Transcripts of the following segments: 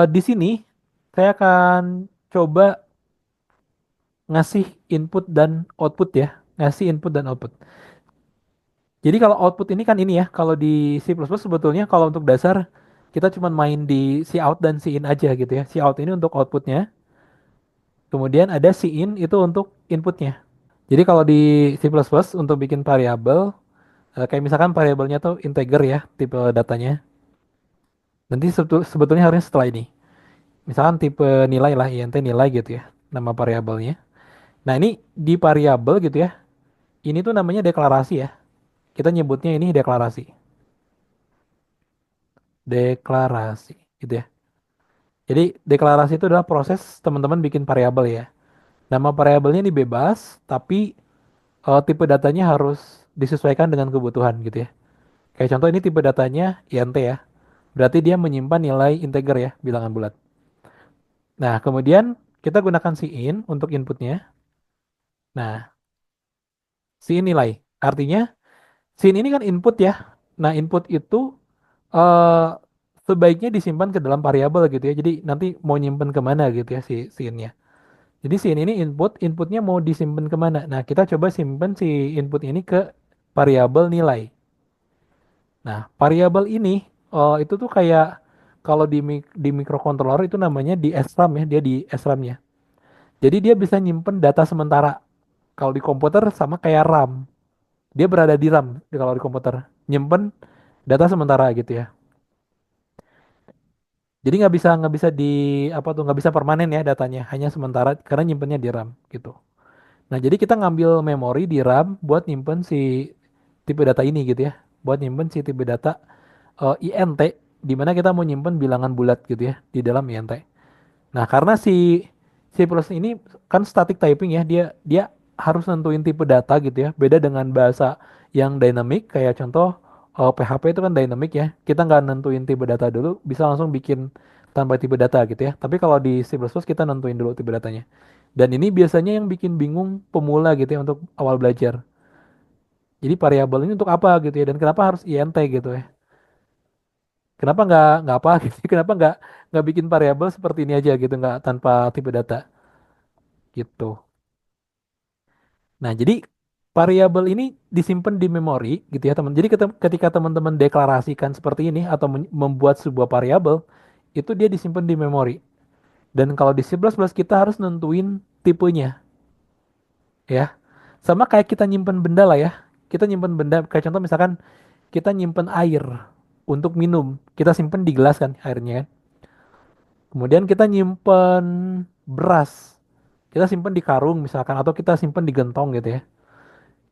Di sini saya akan coba ngasih input dan output ya. Ngasih input dan output. Jadi kalau output ini kan ini ya, kalau di C++ sebetulnya kalau untuk dasar kita cuma main di si out dan si in aja gitu ya. Si out ini untuk outputnya, kemudian ada si in itu untuk inputnya. Jadi kalau di C++ untuk bikin variabel, kayak misalkan variabelnya tuh integer ya, tipe datanya. Nanti sebetulnya harusnya setelah ini. Misalkan tipe nilai lah, int nilai gitu ya, nama variabelnya. Nah ini di variabel gitu ya, ini tuh namanya deklarasi ya. Kita nyebutnya ini deklarasi. Deklarasi gitu ya. Jadi deklarasi itu adalah proses teman-teman bikin variabel ya. Nama variabelnya ini bebas, tapi tipe datanya harus disesuaikan dengan kebutuhan gitu ya. Kayak contoh ini tipe datanya int ya. Berarti dia menyimpan nilai integer ya, bilangan bulat. Nah, kemudian kita gunakan in untuk inputnya. Nah, in nilai. Artinya ini kan input ya. Nah, input itu eh sebaiknya disimpan ke dalam variabel gitu ya. Jadi nanti mau nyimpen kemana gitu ya si innya. Jadi si ini inputnya mau disimpan kemana? Nah, kita coba simpan si input ini ke variabel nilai. Nah, variabel ini itu tuh kayak kalau di microcontroller itu namanya di SRAM ya, dia di SRAM-nya. Jadi dia bisa nyimpen data sementara. Kalau di komputer sama kayak RAM. Dia berada di RAM kalau di komputer. Nyimpen data sementara gitu ya. Jadi nggak bisa di apa tuh nggak bisa permanen ya datanya, hanya sementara karena nyimpennya di RAM gitu. Nah, jadi kita ngambil memori di RAM buat nyimpen si tipe data ini gitu ya. Buat nyimpen si tipe data INT di mana kita mau nyimpen bilangan bulat gitu ya di dalam INT. Nah, karena si C plus ini kan static typing ya, dia dia harus nentuin tipe data gitu ya. Beda dengan bahasa yang dynamic kayak contoh PHP itu kan dynamic ya. Kita nggak nentuin tipe data dulu, bisa langsung bikin tanpa tipe data gitu ya. Tapi kalau di C++ kita nentuin dulu tipe datanya. Dan ini biasanya yang bikin bingung pemula gitu ya untuk awal belajar. Jadi variabel ini untuk apa gitu ya dan kenapa harus INT gitu ya. Kenapa nggak apa gitu? Kenapa nggak bikin variabel seperti ini aja gitu nggak tanpa tipe data gitu. Nah, jadi variabel ini disimpan di memori gitu ya, teman. Jadi ketika teman-teman deklarasikan seperti ini atau membuat sebuah variabel, itu dia disimpan di memori. Dan kalau di C++ kita harus nentuin tipenya, ya. Sama kayak kita nyimpen benda lah ya. Kita nyimpen benda, kayak contoh misalkan kita nyimpen air untuk minum. Kita simpen di gelas kan airnya kan. Kemudian kita nyimpen beras. Kita simpen di karung misalkan atau kita simpen di gentong gitu ya.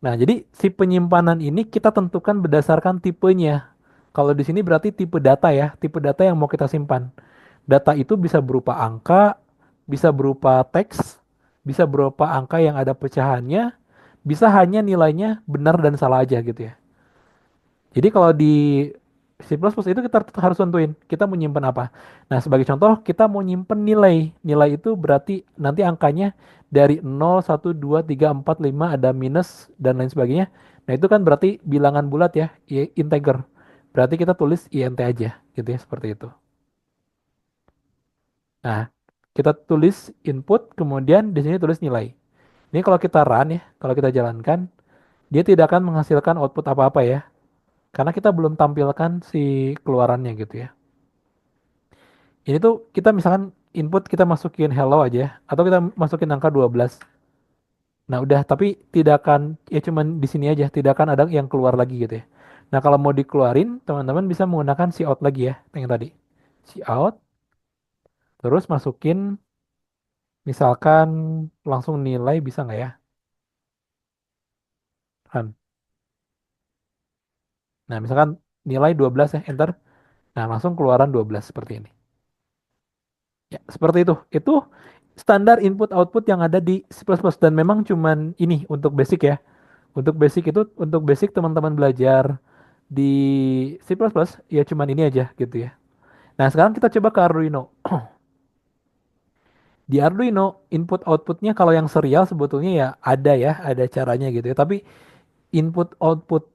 Nah, jadi si penyimpanan ini kita tentukan berdasarkan tipenya. Kalau di sini berarti tipe data ya, tipe data yang mau kita simpan. Data itu bisa berupa angka, bisa berupa teks, bisa berupa angka yang ada pecahannya, bisa hanya nilainya benar dan salah aja gitu ya. Jadi kalau di C++ itu kita harus tentuin kita mau nyimpen apa. Nah, sebagai contoh kita mau nyimpen nilai. Nilai itu berarti nanti angkanya dari 0, 1, 2, 3, 4, 5 ada minus dan lain sebagainya. Nah, itu kan berarti bilangan bulat ya, integer. Berarti kita tulis int aja gitu ya, seperti itu. Nah, kita tulis input kemudian di sini tulis nilai. Ini kalau kita run ya, kalau kita jalankan, dia tidak akan menghasilkan output apa-apa ya. Karena kita belum tampilkan si keluarannya gitu ya. Ini tuh kita misalkan input kita masukin hello aja ya, atau kita masukin angka 12. Nah, udah tapi tidak akan ya cuman di sini aja, tidak akan ada yang keluar lagi gitu ya. Nah, kalau mau dikeluarin, teman-teman bisa menggunakan cout lagi ya, yang tadi. Cout, terus masukin misalkan langsung nilai bisa nggak ya? Run. Nah, misalkan nilai 12 ya, enter. Nah, langsung keluaran 12 seperti ini. Ya, seperti itu. Itu standar input output yang ada di C++ plus plus dan memang cuman ini untuk basic ya. Untuk basic teman-teman belajar di C++ plus plus ya cuman ini aja gitu ya. Nah, sekarang kita coba ke Arduino. Di Arduino input outputnya kalau yang serial sebetulnya ya, ada caranya gitu ya. Tapi input output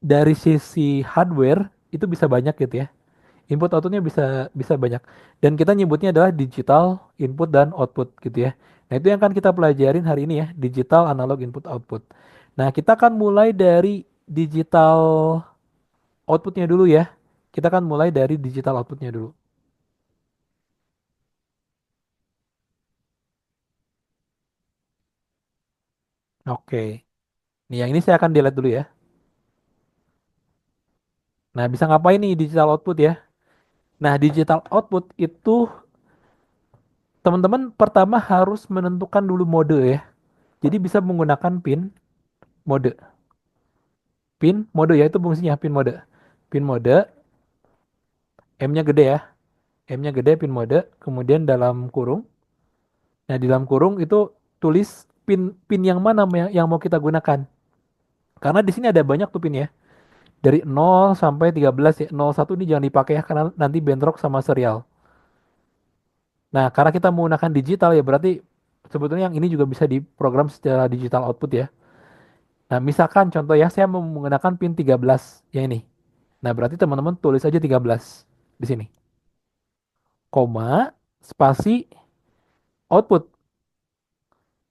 dari sisi hardware itu bisa banyak gitu ya. Input outputnya bisa bisa banyak. Dan kita nyebutnya adalah digital input dan output gitu ya. Nah itu yang akan kita pelajarin hari ini ya, digital analog input output. Nah kita akan mulai dari digital outputnya dulu ya. Kita akan mulai dari digital outputnya dulu. Oke. Nih yang ini saya akan delete dulu ya. Nah bisa ngapain nih digital output ya? Nah digital output itu teman-teman pertama harus menentukan dulu mode ya. Jadi bisa menggunakan pin mode. Pin mode ya itu fungsinya pin mode. Pin mode, M-nya gede ya. M-nya gede pin mode, kemudian dalam kurung. Nah, di dalam kurung itu tulis pin pin yang mana yang mau kita gunakan. Karena di sini ada banyak tuh pin ya. Dari 0 sampai 13 ya. 01 ini jangan dipakai ya karena nanti bentrok sama serial. Nah, karena kita menggunakan digital ya berarti sebetulnya yang ini juga bisa diprogram secara digital output ya. Nah, misalkan contoh ya saya mau menggunakan pin 13 yang ini. Nah, berarti teman-teman tulis aja 13 di sini. Koma, spasi, output.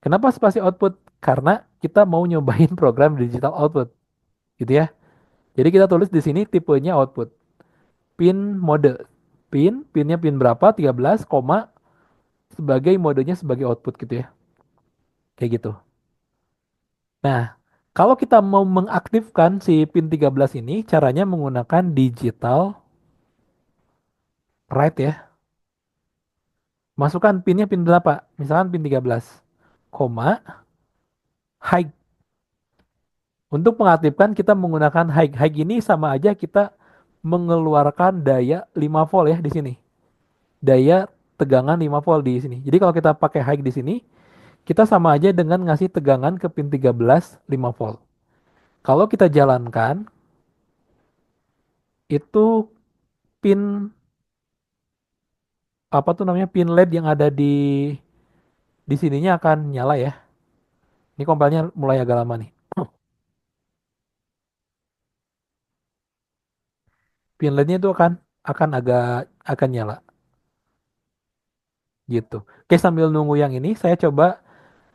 Kenapa spasi output? Karena kita mau nyobain program digital output, gitu ya. Jadi kita tulis di sini tipenya output. Pin mode. Pinnya pin berapa? 13, koma, sebagai modenya sebagai output gitu ya. Kayak gitu. Nah, kalau kita mau mengaktifkan si pin 13 ini, caranya menggunakan digital write ya. Masukkan pinnya pin berapa? Misalkan pin 13, koma, high. Untuk mengaktifkan kita menggunakan high. High ini sama aja kita mengeluarkan daya 5 volt ya di sini. Daya tegangan 5 volt di sini. Jadi kalau kita pakai high di sini, kita sama aja dengan ngasih tegangan ke pin 13 5 volt. Kalau kita jalankan, itu pin apa tuh namanya pin LED yang ada di sininya akan nyala ya. Ini kompilnya mulai agak lama nih. Pin LED-nya itu akan akan nyala gitu. Oke, sambil nunggu yang ini, saya coba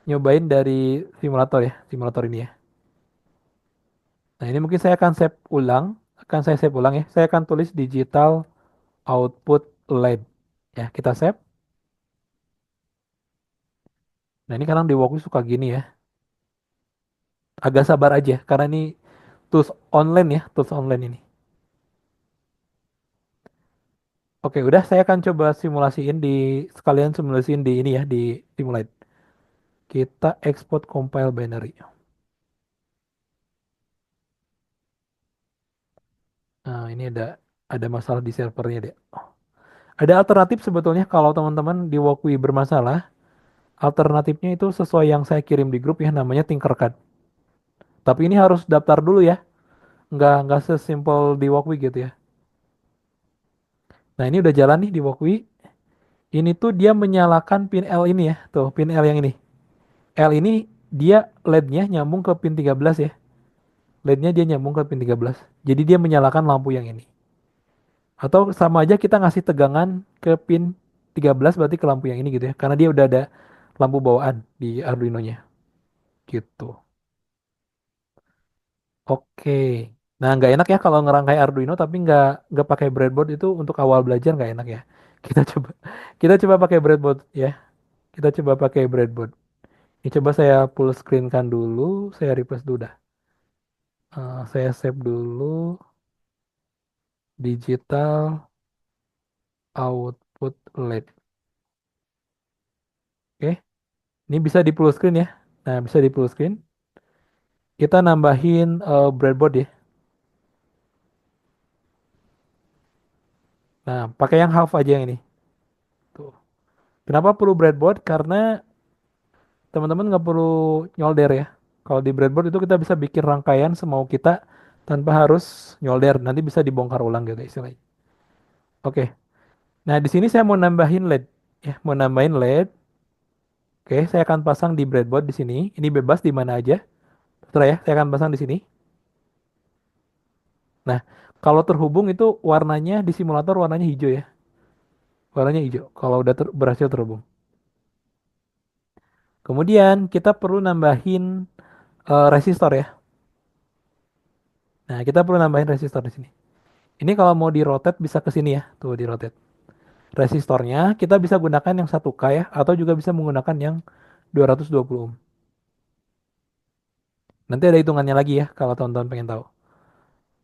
nyobain dari simulator ya, simulator ini ya. Nah, ini mungkin saya akan save ulang, akan saya save ulang ya. Saya akan tulis digital output LED. Ya, kita save. Nah, ini kadang di Workwiz suka gini ya. Agak sabar aja, karena ini tools online ya, tools online ini. Oke, udah saya akan coba simulasiin sekalian simulasiin di ini ya, di Simulate. Kita export compile binary. Nah, ini ada masalah di servernya deh. Ada alternatif sebetulnya kalau teman-teman di Wokwi bermasalah, alternatifnya itu sesuai yang saya kirim di grup ya, namanya Tinkercad. Tapi ini harus daftar dulu ya, nggak sesimpel di Wokwi gitu ya. Nah ini udah jalan nih di Wokwi. Ini tuh dia menyalakan pin L ini ya, tuh pin L yang ini. L ini dia LED-nya nyambung ke pin 13 ya. LED-nya dia nyambung ke pin 13. Jadi dia menyalakan lampu yang ini. Atau sama aja kita ngasih tegangan ke pin 13 berarti ke lampu yang ini gitu ya. Karena dia udah ada lampu bawaan di Arduino-nya. Gitu. Oke. Nah, nggak enak ya kalau ngerangkai Arduino tapi nggak pakai breadboard itu untuk awal belajar nggak enak ya. Kita coba kita coba pakai breadboard ya. Kita coba pakai breadboard. Ini coba saya full screen kan dulu, saya refresh dulu dah. Saya save dulu digital output LED. Oke, ini bisa di full screen ya. Nah, bisa di full screen. Kita nambahin breadboard ya. Nah, pakai yang half aja yang ini. Tuh. Kenapa perlu breadboard? Karena teman-teman nggak perlu nyolder ya. Kalau di breadboard itu kita bisa bikin rangkaian semau kita tanpa harus nyolder. Nanti bisa dibongkar ulang gitu istilahnya. Oke. Nah, di sini saya mau nambahin LED ya, mau nambahin LED. Oke, saya akan pasang di breadboard di sini. Ini bebas di mana aja. Setelah ya, saya akan pasang di sini. Nah, Kalau terhubung itu warnanya di simulator warnanya hijau ya. Warnanya hijau kalau udah berhasil terhubung. Kemudian kita perlu nambahin resistor ya. Nah, kita perlu nambahin resistor di sini. Ini kalau mau di rotate bisa ke sini ya. Tuh di rotate. Resistornya kita bisa gunakan yang 1K ya atau juga bisa menggunakan yang 220 ohm. Nanti ada hitungannya lagi ya kalau teman-teman pengen tahu.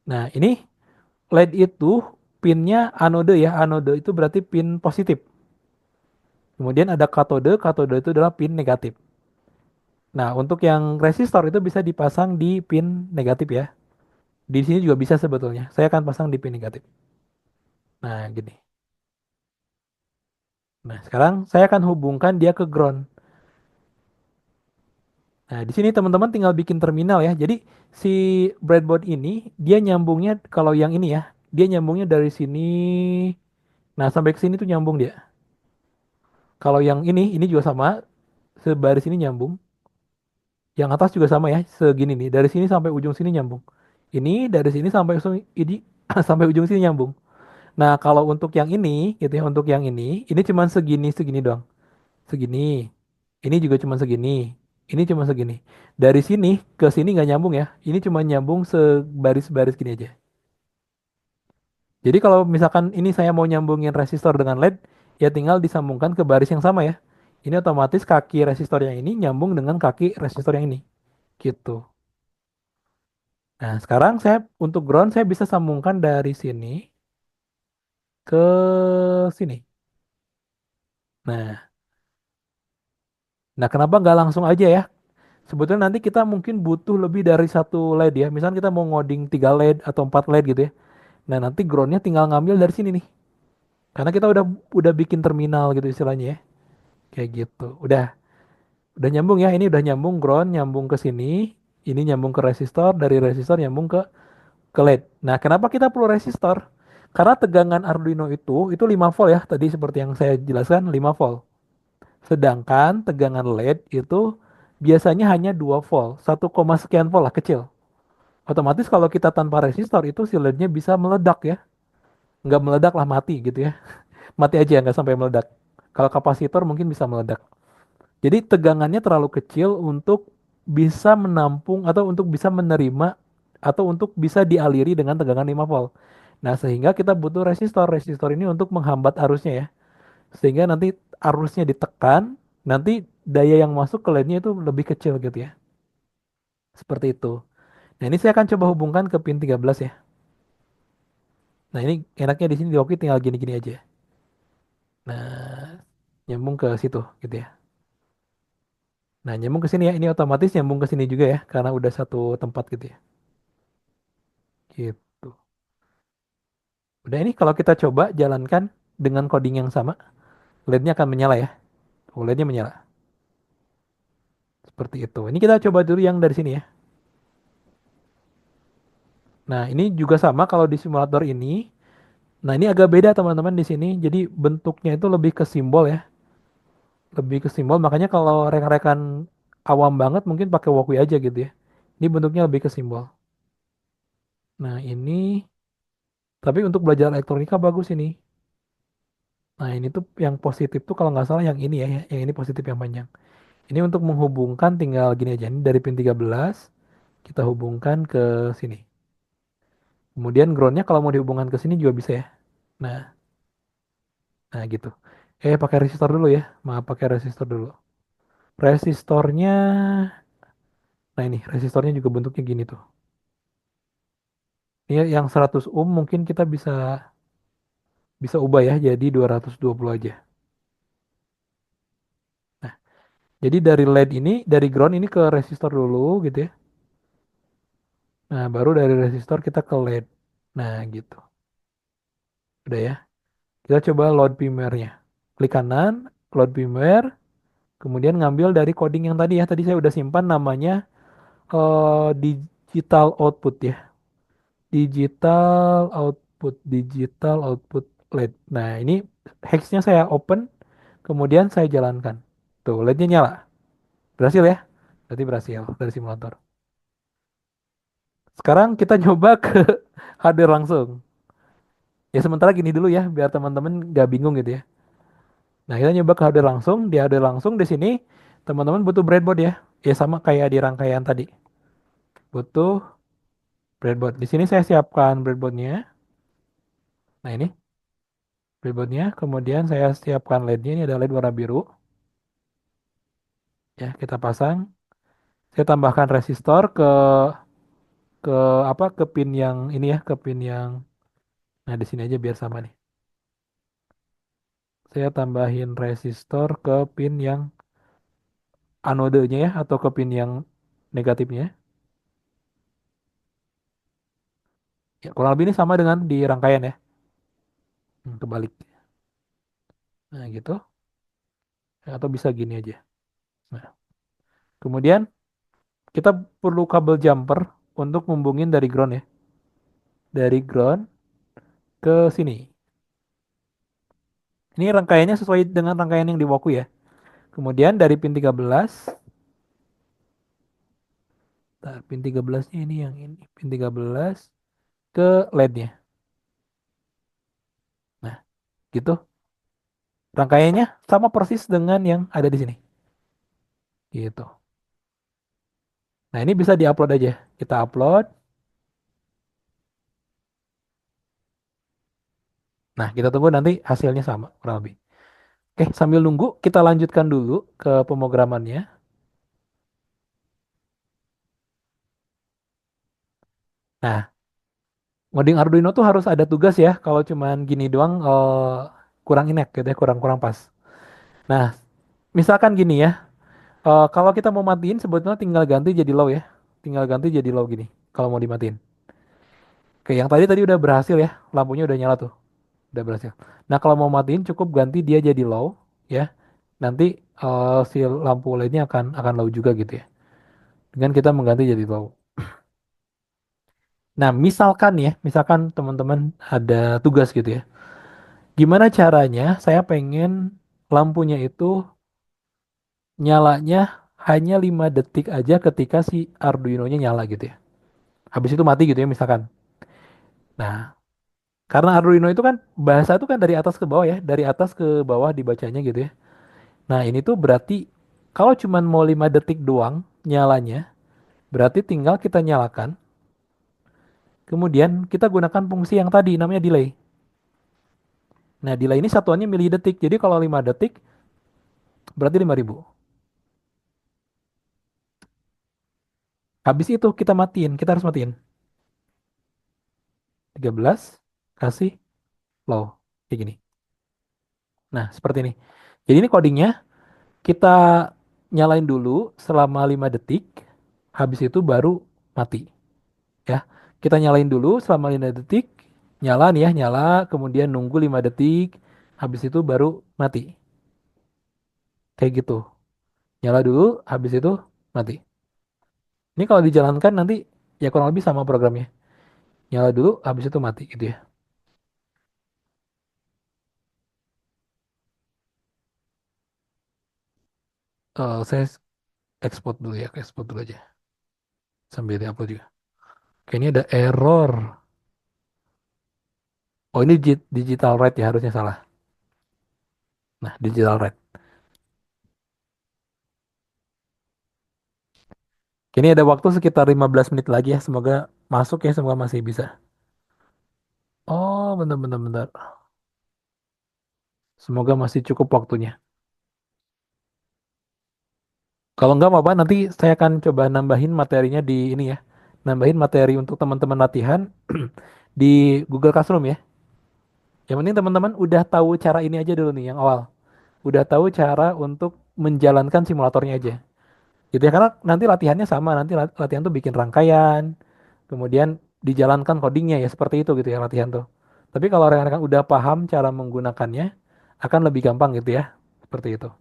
Nah, ini LED itu pinnya anode ya. Anode itu berarti pin positif. Kemudian ada katode, katode itu adalah pin negatif. Nah, untuk yang resistor itu bisa dipasang di pin negatif ya. Di sini juga bisa sebetulnya. Saya akan pasang di pin negatif. Nah, gini. Nah, sekarang saya akan hubungkan dia ke ground. Nah, di sini teman-teman tinggal bikin terminal ya. Jadi si breadboard ini dia nyambungnya kalau yang ini ya, dia nyambungnya dari sini. Nah, sampai ke sini tuh nyambung dia. Kalau yang ini juga sama, sebaris ini nyambung. Yang atas juga sama ya, segini nih. Dari sini sampai ujung sini nyambung. Ini dari sini sampai ujung ini sampai ujung sini nyambung. Nah, kalau untuk yang ini gitu ya, untuk yang ini cuman segini segini doang. Segini. Ini juga cuma segini. Ini cuma segini. Dari sini ke sini nggak nyambung ya. Ini cuma nyambung sebaris-baris gini aja. Jadi kalau misalkan ini saya mau nyambungin resistor dengan LED, ya tinggal disambungkan ke baris yang sama ya. Ini otomatis kaki resistor yang ini nyambung dengan kaki resistor yang ini. Gitu. Nah, sekarang saya untuk ground saya bisa sambungkan dari sini ke sini. Nah, nah kenapa nggak langsung aja ya? Sebetulnya nanti kita mungkin butuh lebih dari satu LED ya. Misalnya kita mau ngoding 3 LED atau 4 LED gitu ya. Nah, nanti groundnya tinggal ngambil dari sini nih. Karena kita udah bikin terminal gitu istilahnya ya. Kayak gitu. Udah nyambung ya. Ini udah nyambung ground, nyambung ke sini. Ini nyambung ke resistor, dari resistor nyambung ke LED. Nah, kenapa kita perlu resistor? Karena tegangan Arduino itu 5 volt ya. Tadi seperti yang saya jelaskan 5 volt. Sedangkan tegangan LED itu biasanya hanya 2 volt, 1, sekian volt lah kecil. Otomatis kalau kita tanpa resistor itu si LED-nya bisa meledak ya. Nggak meledak lah mati gitu ya. Mati aja nggak sampai meledak. Kalau kapasitor mungkin bisa meledak. Jadi tegangannya terlalu kecil untuk bisa menampung atau untuk bisa menerima atau untuk bisa dialiri dengan tegangan 5 volt. Nah, sehingga kita butuh resistor. Resistor ini untuk menghambat arusnya ya. Sehingga nanti arusnya ditekan, nanti daya yang masuk ke LED-nya itu lebih kecil gitu ya. Seperti itu. Nah, ini saya akan coba hubungkan ke pin 13 ya. Nah, ini enaknya di sini di Oki tinggal gini-gini aja. Nah, nyambung ke situ gitu ya. Nah, nyambung ke sini ya. Ini otomatis nyambung ke sini juga ya karena udah satu tempat gitu ya. Gitu. Udah ini kalau kita coba jalankan dengan coding yang sama, LED-nya akan menyala ya. Oh, LED-nya menyala. Seperti itu. Ini kita coba dulu yang dari sini ya. Nah, ini juga sama kalau di simulator ini. Nah, ini agak beda teman-teman di sini. Jadi bentuknya itu lebih ke simbol ya. Lebih ke simbol. Makanya kalau rekan-rekan awam banget mungkin pakai Walkwie aja gitu ya. Ini bentuknya lebih ke simbol. Nah, ini tapi untuk belajar elektronika bagus ini. Nah, ini tuh yang positif tuh kalau nggak salah yang ini ya, yang ini positif yang panjang. Ini untuk menghubungkan tinggal gini aja. Ini dari pin 13 kita hubungkan ke sini. Kemudian groundnya kalau mau dihubungkan ke sini juga bisa ya. Nah, nah gitu. Pakai resistor dulu ya. Maaf pakai resistor dulu. Resistornya, nah ini resistornya juga bentuknya gini tuh. Ini yang 100 ohm mungkin kita bisa bisa ubah ya jadi 220 aja. Nah, jadi dari LED ini, dari ground ini ke resistor dulu gitu ya. Nah, baru dari resistor kita ke LED. Nah, gitu. Udah ya. Kita coba load firmware-nya. Klik kanan, load firmware, kemudian ngambil dari coding yang tadi ya. Tadi saya udah simpan namanya digital output ya. Digital output LED. Nah, ini hexnya saya open, kemudian saya jalankan. Tuh, LED-nya nyala. Berhasil ya? Berarti berhasil dari simulator. Sekarang kita nyoba ke hardware langsung. Ya sementara gini dulu ya, biar teman-teman nggak bingung gitu ya. Nah, kita nyoba ke hardware langsung. Di hardware langsung di sini teman-teman butuh breadboard ya. Ya sama kayak di rangkaian tadi. Butuh breadboard. Di sini saya siapkan breadboardnya. Nah ini breadboardnya. Kemudian saya siapkan LED-nya. Ini ada LED warna biru. Ya, kita pasang. Saya tambahkan resistor ke apa ke pin yang ini ya, ke pin yang nah di sini aja biar sama nih. Saya tambahin resistor ke pin yang anodenya ya atau ke pin yang negatifnya. Ya, kurang lebih ini sama dengan di rangkaian ya. Kebalik. Nah, gitu. Atau bisa gini aja. Nah, kemudian kita perlu kabel jumper untuk hubungin dari ground ya. Dari ground ke sini. Ini rangkaiannya sesuai dengan rangkaian yang di Woku ya. Kemudian dari pin 13, nah, pin 13-nya ini yang ini, pin 13 ke LED-nya. Nah, gitu. Rangkaiannya sama persis dengan yang ada di sini. Gitu. Nah, ini bisa diupload aja. Kita upload. Nah, kita tunggu nanti hasilnya sama, kurang lebih. Oke, sambil nunggu, kita lanjutkan dulu ke pemrogramannya. Nah, ngoding Arduino tuh harus ada tugas ya. Kalau cuman gini doang, kurang inek gitu ya, kurang pas. Nah, misalkan gini ya. Kalau kita mau matiin, sebetulnya tinggal ganti jadi low ya. Tinggal ganti jadi low gini. Kalau mau dimatiin. Oke, yang tadi udah berhasil ya. Lampunya udah nyala tuh. Udah berhasil. Nah, kalau mau matiin cukup ganti dia jadi low ya. Nanti si lampu LED-nya akan low juga gitu ya. Dengan kita mengganti jadi low. Nah, misalkan teman-teman ada tugas gitu ya. Gimana caranya saya pengen lampunya itu nyalanya hanya 5 detik aja ketika si Arduino-nya nyala gitu ya. Habis itu mati gitu ya misalkan. Nah, karena Arduino itu kan bahasa itu kan dari atas ke bawah ya, dari atas ke bawah dibacanya gitu ya. Nah, ini tuh berarti kalau cuman mau 5 detik doang nyalanya, berarti tinggal kita nyalakan, kemudian kita gunakan fungsi yang tadi namanya delay. Nah, delay ini satuannya milidetik. Jadi kalau 5 detik berarti 5.000. Habis itu kita matiin, kita harus matiin. 13 kasih low. Kayak gini. Nah, seperti ini. Jadi ini codingnya kita nyalain dulu selama 5 detik. Habis itu baru mati. Ya, kita nyalain dulu selama 5 detik. Nyala nih ya, nyala. Kemudian nunggu 5 detik. Habis itu baru mati. Kayak gitu. Nyala dulu, habis itu mati. Ini kalau dijalankan nanti ya kurang lebih sama programnya. Nyala dulu, habis itu mati gitu ya. Saya export dulu ya, export dulu aja. Sambil di-upload juga. Kayaknya ada error. Oh ini digital write ya harusnya salah. Nah digital write. Kini ada waktu sekitar 15 menit lagi ya. Semoga masuk ya. Semoga masih bisa. Oh bener-bener bener. Semoga masih cukup waktunya. Kalau nggak apa-apa nanti saya akan coba nambahin materinya di ini ya. Nambahin materi untuk teman-teman latihan di Google Classroom ya. Yang penting teman-teman udah tahu cara ini aja dulu nih yang awal. Udah tahu cara untuk menjalankan simulatornya aja. Gitu ya karena nanti latihannya sama. Nanti latihan tuh bikin rangkaian. Kemudian dijalankan codingnya ya seperti itu gitu ya latihan tuh. Tapi kalau rekan-rekan udah paham cara menggunakannya akan lebih gampang gitu ya. Seperti itu.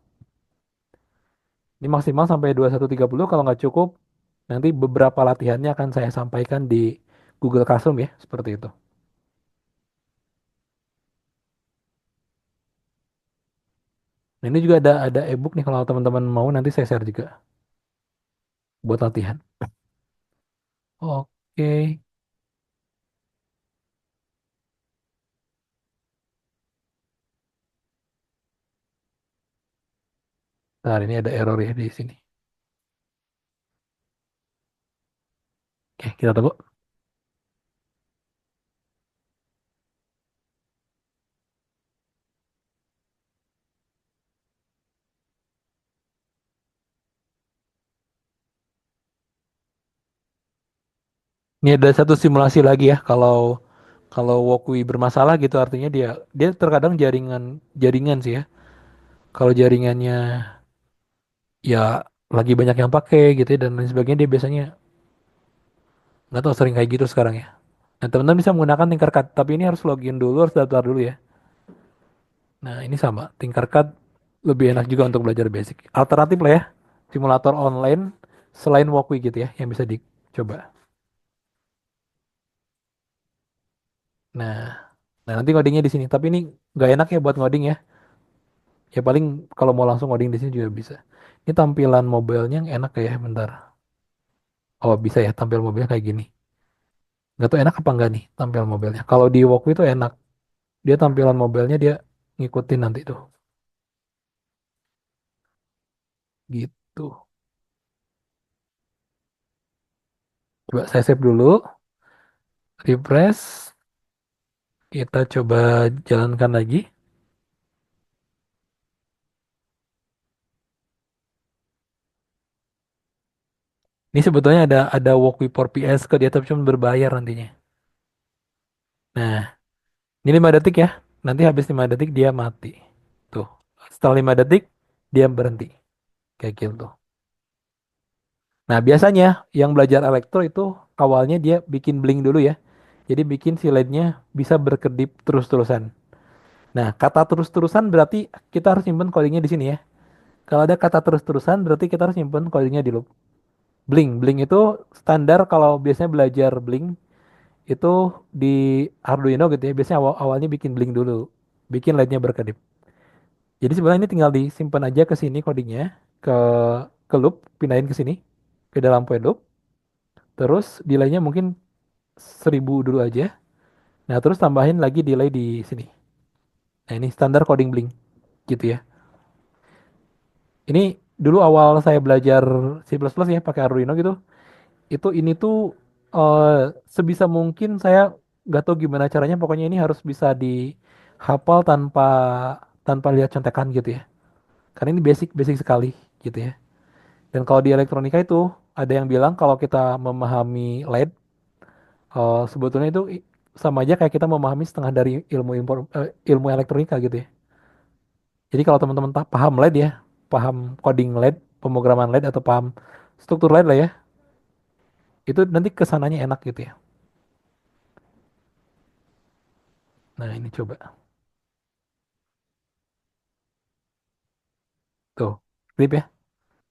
Ini maksimal sampai 21.30 kalau nggak cukup nanti beberapa latihannya akan saya sampaikan di Google Classroom ya, seperti itu. Nah, ini juga ada e-book nih kalau teman-teman mau nanti saya share juga buat latihan. Oh. Oke. Nah, ini ada error ya di sini. Oke, kita tunggu. Ini ada satu simulasi lagi ya. Kalau kalau Wokwi bermasalah gitu artinya dia dia terkadang jaringan sih ya. Kalau jaringannya ya lagi banyak yang pakai gitu ya dan lain sebagainya dia biasanya nggak tahu sering kayak gitu sekarang ya. Nah, teman-teman bisa menggunakan Tinkercad, tapi ini harus login dulu, harus daftar dulu ya. Nah, ini sama. Tinkercad lebih enak juga untuk belajar basic. Alternatif lah ya, simulator online selain Wokwi gitu ya, yang bisa dicoba. Nah, nah nanti ngodingnya di sini. Tapi ini nggak enak ya buat ngoding ya. Ya paling kalau mau langsung ngoding di sini juga bisa. Ini tampilan mobilenya yang enak ya, bentar. Oh bisa ya tampil mobilnya kayak gini. Nggak tahu enak apa enggak nih tampil mobilnya. Kalau di Wokwi itu enak. Dia tampilan mobilnya dia ngikutin nanti tuh. Gitu. Coba saya save dulu. Refresh. Kita coba jalankan lagi. Ini sebetulnya ada Walkwie 4PS ke dia tapi cuma berbayar nantinya. Nah, ini 5 detik ya. Nanti habis 5 detik dia mati. Tuh. Setelah 5 detik dia berhenti. Kayak gitu. Nah, biasanya yang belajar elektro itu awalnya dia bikin blink dulu ya. Jadi bikin si LED-nya bisa berkedip terus-terusan. Nah, kata terus-terusan berarti kita harus simpen codingnya di sini ya. Kalau ada kata terus-terusan berarti kita harus simpen codingnya di loop. Blink, blink itu standar kalau biasanya belajar blink itu di Arduino gitu ya. Biasanya awalnya bikin blink dulu, bikin LED-nya berkedip. Jadi sebenarnya ini tinggal disimpan aja ke sini codingnya, ke ke loop, pindahin ke sini, ke dalam void loop. Terus delaynya mungkin 1000 dulu aja. Nah terus tambahin lagi delay di sini. Nah ini standar coding blink gitu ya. Ini dulu awal saya belajar C++ ya pakai Arduino gitu. Itu ini tuh sebisa mungkin saya nggak tahu gimana caranya. Pokoknya ini harus bisa dihafal tanpa tanpa lihat contekan gitu ya. Karena ini basic basic sekali gitu ya. Dan kalau di elektronika itu ada yang bilang kalau kita memahami LED, sebetulnya itu sama aja kayak kita memahami setengah dari ilmu elektronika gitu ya. Jadi kalau teman-teman paham LED ya, paham coding LED, pemrograman LED atau paham struktur LED lah ya, itu nanti kesananya enak gitu ya. Nah ini coba tuh, klip ya,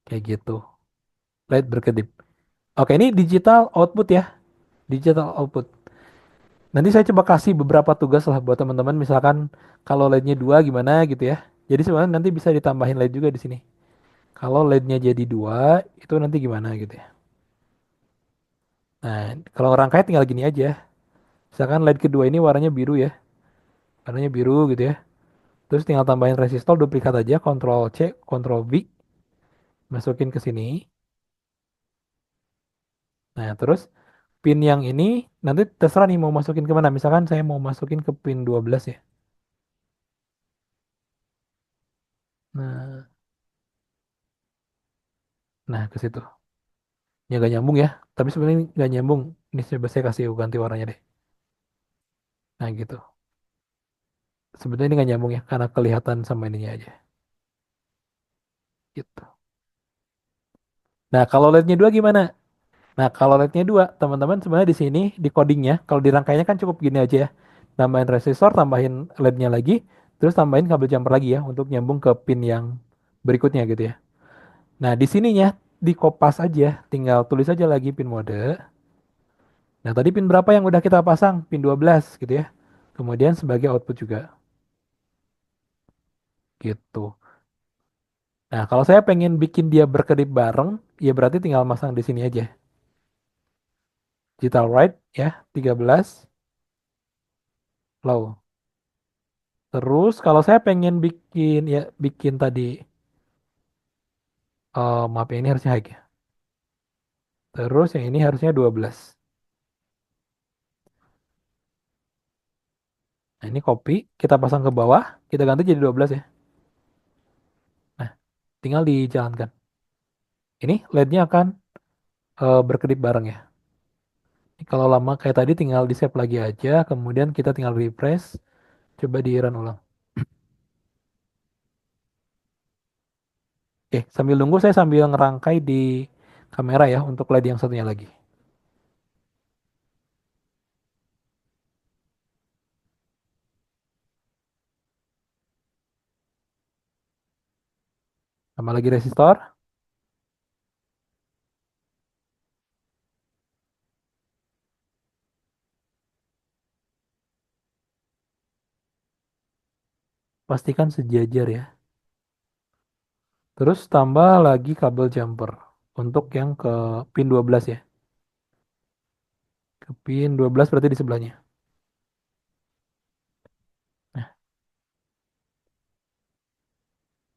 kayak gitu. LED berkedip. Oke ini digital output ya, digital output. Nanti saya coba kasih beberapa tugas lah buat teman-teman, misalkan kalau LED-nya dua gimana gitu ya. Jadi sebenarnya nanti bisa ditambahin LED juga di sini. Kalau LED-nya jadi dua, itu nanti gimana gitu ya. Nah, kalau rangkanya tinggal gini aja. Misalkan LED kedua ini warnanya biru ya. Warnanya biru gitu ya. Terus tinggal tambahin resistor duplikat aja, Ctrl C, Ctrl V, masukin ke sini. Nah, terus pin yang ini nanti terserah nih mau masukin ke mana. Misalkan saya mau masukin ke pin 12 ya. Nah, nah ke situ. Ya gak nyambung ya. Tapi sebenarnya ini gak nyambung. Ini coba saya kasih ganti warnanya deh. Nah gitu. Sebenarnya ini gak nyambung ya. Karena kelihatan sama ininya aja. Gitu. Nah kalau LED-nya dua gimana? Nah kalau LED-nya dua, teman-teman sebenarnya di sini di codingnya, kalau dirangkainya kan cukup gini aja ya. Tambahin resistor, tambahin LED-nya lagi, terus tambahin kabel jumper lagi ya untuk nyambung ke pin yang berikutnya gitu ya. Nah di sininya di kopas aja, tinggal tulis aja lagi pin mode. Nah tadi pin berapa yang udah kita pasang? Pin 12 gitu ya. Kemudian sebagai output juga gitu. Nah, kalau saya pengen bikin dia berkedip bareng, ya berarti tinggal masang di sini aja. digital right ya, 13 low. Terus kalau saya pengen bikin ya bikin tadi maaf ya, ini harusnya high ya. Terus yang ini harusnya 12. Nah, ini copy, kita pasang ke bawah, kita ganti jadi 12 ya. Nah, tinggal dijalankan. Ini LED-nya akan berkedip bareng ya. Ini kalau lama kayak tadi tinggal di save lagi aja, kemudian kita tinggal refresh, coba di run ulang. Oke, sambil nunggu saya sambil ngerangkai di kamera ya untuk LED yang satunya lagi. Sama lagi resistor, pastikan sejajar ya. Terus tambah lagi kabel jumper untuk yang ke pin 12 ya. Ke pin 12 berarti di sebelahnya. Nah,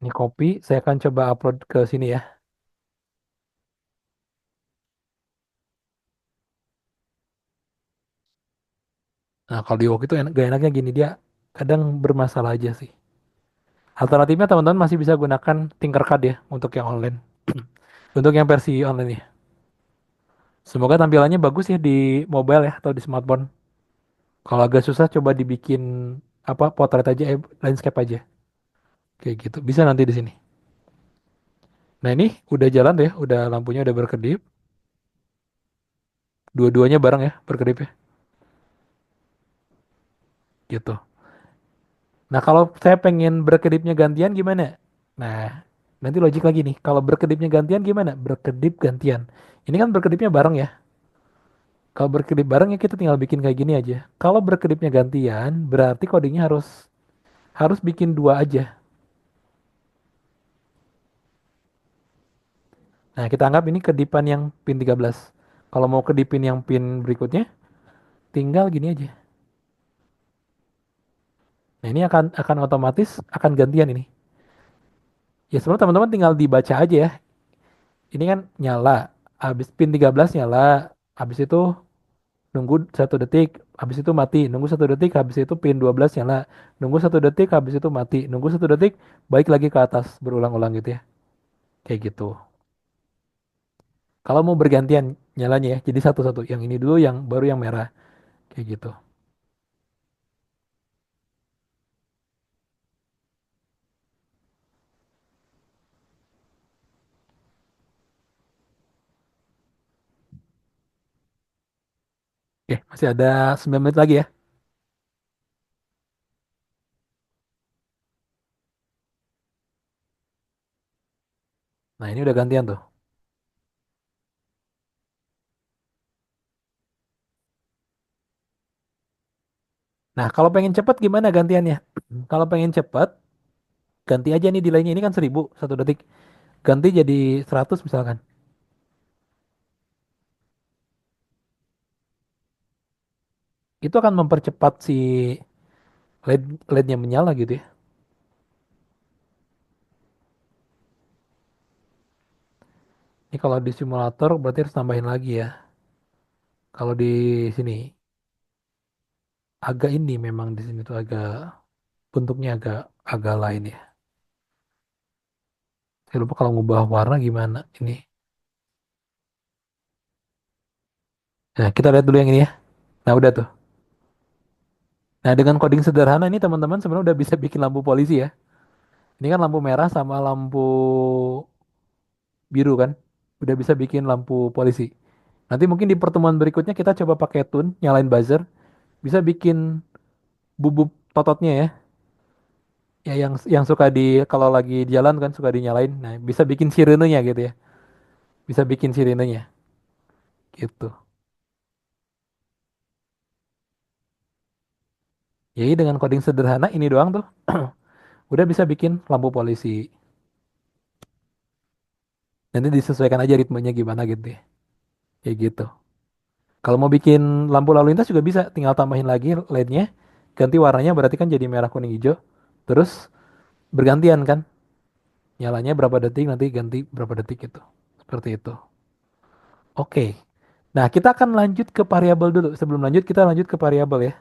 ini copy, saya akan coba upload ke sini ya. Nah, kalau di Wok itu enak, gak enaknya gini, dia kadang bermasalah aja sih. Alternatifnya teman-teman masih bisa gunakan Tinkercad ya untuk yang online. Untuk yang versi online ya. Semoga tampilannya bagus ya di mobile ya atau di smartphone. Kalau agak susah coba dibikin apa potret aja, landscape aja. Kayak gitu. Bisa nanti di sini. Nah ini udah jalan tuh ya, udah lampunya udah berkedip. Dua-duanya bareng ya berkedip ya. Gitu. Nah kalau saya pengen berkedipnya gantian gimana? Nah nanti logik lagi nih. Kalau berkedipnya gantian gimana? Berkedip gantian. Ini kan berkedipnya bareng ya. Kalau berkedip bareng ya kita tinggal bikin kayak gini aja. Kalau berkedipnya gantian, berarti codingnya harus harus bikin dua aja. Nah, kita anggap ini kedipan yang pin 13. Kalau mau kedipin yang pin berikutnya, tinggal gini aja. Nah, ini akan otomatis akan gantian ini. Ya, sebenarnya teman-teman tinggal dibaca aja ya. Ini kan nyala, habis pin 13 nyala, habis itu nunggu 1 detik, habis itu mati, nunggu 1 detik, habis itu pin 12 nyala, nunggu 1 detik, habis itu mati, nunggu 1 detik, balik lagi ke atas, berulang-ulang gitu ya. Kayak gitu. Kalau mau bergantian nyalanya ya, jadi satu-satu. Yang ini dulu, yang baru yang merah. Kayak gitu. Oke, masih ada 9 menit lagi ya. Nah, ini udah gantian tuh. Nah, kalau pengen cepet gimana gantiannya? Kalau pengen cepet, ganti aja nih delaynya. Ini kan 1000 1 detik. Ganti jadi 100 misalkan. Itu akan mempercepat si LED-nya menyala gitu ya. Ini kalau di simulator berarti harus tambahin lagi ya. Kalau di sini agak ini memang di sini tuh agak bentuknya agak agak lain ya. Saya lupa kalau ngubah warna gimana ini. Nah, kita lihat dulu yang ini ya. Nah, udah tuh. Nah, dengan coding sederhana ini teman-teman sebenarnya udah bisa bikin lampu polisi ya. Ini kan lampu merah sama lampu biru kan. Udah bisa bikin lampu polisi. Nanti mungkin di pertemuan berikutnya kita coba pakai tune, nyalain buzzer. Bisa bikin bubuk tototnya ya. Ya yang suka di kalau lagi di jalan kan suka dinyalain. Nah, bisa bikin sirenenya gitu ya. Bisa bikin sirenenya gitu. Jadi dengan coding sederhana ini doang tuh udah bisa bikin lampu polisi. Nanti disesuaikan aja ritmenya gimana gitu ya. Kayak gitu. Kalau mau bikin lampu lalu lintas juga bisa, tinggal tambahin lagi LED-nya, ganti warnanya berarti kan jadi merah kuning hijau. Terus bergantian kan, nyalanya berapa detik nanti ganti berapa detik gitu. Seperti itu. Oke. Nah, kita akan lanjut ke variabel dulu. Sebelum lanjut kita lanjut ke variabel ya.